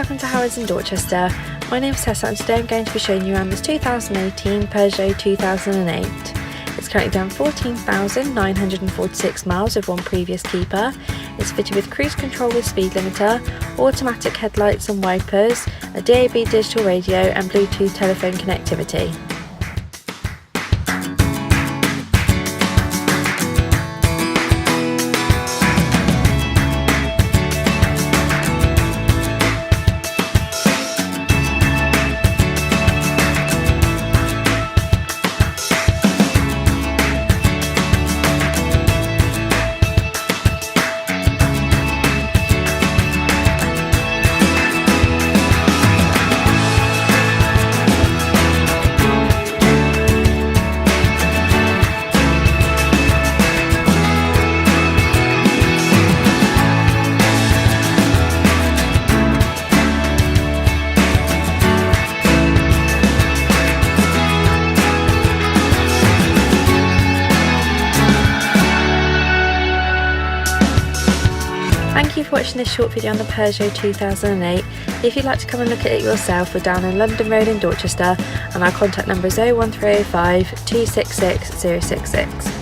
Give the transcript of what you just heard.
welcome to Harrods in Dorchester. My name is Tessa and today I'm going to be showing you around this 2018 Peugeot 2008. It's currently done 14,946 miles with one previous keeper. It's fitted with cruise control with speed limiter, automatic headlights and wipers, a DAB digital radio and Bluetooth telephone connectivity. Thank you for watching this short video on the Peugeot 2008. If you'd like to come and look at it yourself, we're down in London Road in Dorchester and our contact number is 01305 266 066.